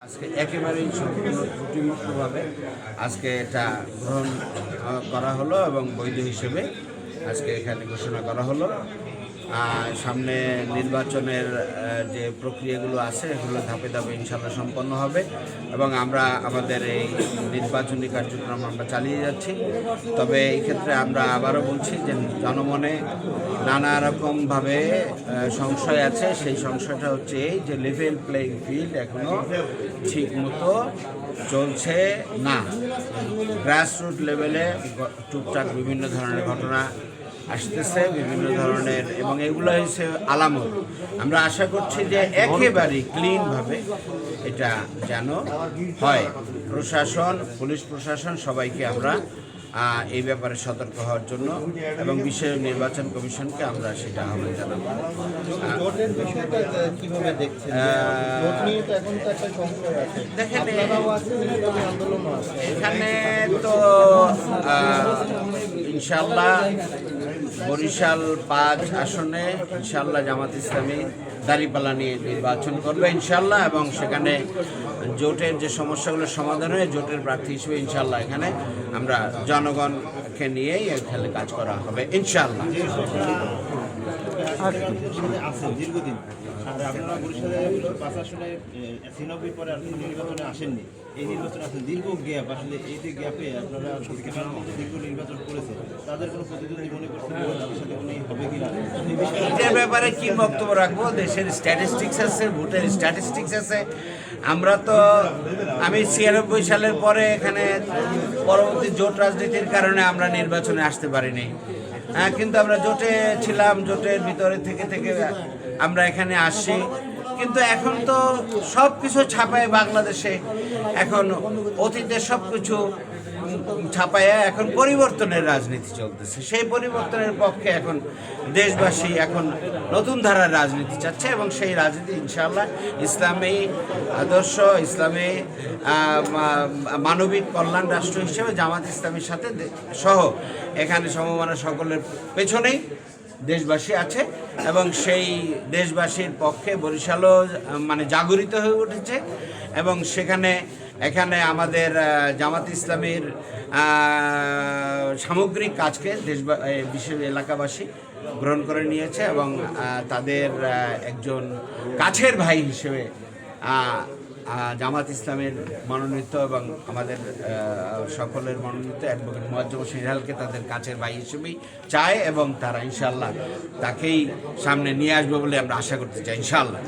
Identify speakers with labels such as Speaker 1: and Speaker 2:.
Speaker 1: আজকে একেবারেই সম্পূর্ণ ত্রুটিমুক্তভাবে আজকে এটা গ্রহণ করা হলো এবং বৈধ হিসেবে আজকে এখানে ঘোষণা করা হলো। সামনে নির্বাচনের যে প্রক্রিয়াগুলো আছে এগুলো ধাপে ধাপে ইনশাল্লাহ সম্পন্ন হবে এবং আমরা আমাদের এই নির্বাচনী কার্যক্রম আমরা চালিয়ে যাচ্ছি। তবে এই ক্ষেত্রে আমরা আবারও বলছি যে জনমনে নানা রকমভাবে সংশয় আছে। সেই সংশয়টা হচ্ছে এই যে লেভেল প্লেইং ফিল্ড এখনও ঠিক মতো চলছে না। গ্রাসরুট লেভেলে টুকটাক বিভিন্ন ধরনের ঘটনা আসতেছে, বিভিন্ন ধরনের, এবং এগুলো হচ্ছে আলামত। আমরা আশা করছি যে একেবারেই ক্লিনভাবে এটা যেন হয়। প্রশাসন, পুলিশ প্রশাসন সবাইকে আমরা এই ব্যাপারে সতর্ক হওয়ার জন্য এবং বিশেষ নির্বাচন কমিশনকে আমরা সেটা আহ্বান জানাবো। দেখেন এখানে তো ইনশাল্লাহ বরিশাল 5 আসনে ইনশাল্লাহ জামাত ইসলামী দাঁড়িপাল্লা নিয়ে নির্বাচন করবে ইনশাল্লাহ, এবং সেখানে জোটের যে সমস্যাগুলোর সমাধান হয়ে জোটের প্রার্থী হিসেবে ইনশাল্লাহ এখানে আমরা জনগণকে নিয়েই এখানে কাজ করা হবে ইনশাল্লাহ।
Speaker 2: দীর্ঘদিন আর আপনারা বরিশালে 5 আসনে 96 পরে আর নির্বাচনে আসেননি, এই নির্বাচনে আসেন দীর্ঘ গ্যাপ। আসলে এই যে গ্যাপে আপনারা দীর্ঘ নির্বাচন করেছে, তাদের কোনো প্রতিদ্বন্দ্বী মনে করছেন তাদের সাথে কোনো হবে কিনা?
Speaker 1: এটার ব্যাপারে কি বক্তব্য রাখবো? দেশের স্ট্যাটিস্টিক্স আছে, ভোটের স্ট্যাটিস্টিক্স আছে। আমরা তো আমি 96 সালের পরে এখানে পরবর্তী জোট রাজনীতির কারণে আমরা নির্বাচনে আসতে পারিনি। কিন্তু আমরা জোটে ছিলাম, জোটের ভিতরে থেকে থেকে আমরা এখানে আসছি। কিন্তু এখন তো সব কিছু ছাপায় বাংলাদেশে, এখন অতীতে সব কিছু ছাপায় এখন পরিবর্তনের রাজনীতি চলতেছে। সেই পরিবর্তনের পক্ষে এখন দেশবাসী এখন নতুন ধারার রাজনীতি চাচ্ছে এবং সেই রাজনীতি ইনশাআল্লাহ ইসলামী আদর্শ, ইসলামী মানবিক কল্যাণ রাষ্ট্র হিসেবে জামাত ইসলামীর সাথে সহ এখানে সমমানা সকলের পেছনেই দেশবাসী আছে এবং সেই দেশবাসীর পক্ষে বরিশালও মানে জাগরিত হয়ে উঠেছে এবং এখানে আমাদের জামাত ইসলামীর সামগ্রিক কাজকে বিশেষ এলাকাবাসী গ্রহণ করে নিয়েছে এবং তাদের একজন কাছের ভাই হিসেবে জামাত ইসলামের মনোনীত এবং আমাদের সকলের মনোনীত অ্যাডভোকেট মোয়াজ্জেম হোসেন ইরহালকে তাদের কাছের ভাই হিসেবেই চায় এবং তারা ইনশাআল্লাহ তাকেই সামনে নিয়ে আসবে বলে আমরা আশা করতে চাই ইনশাআল্লাহ।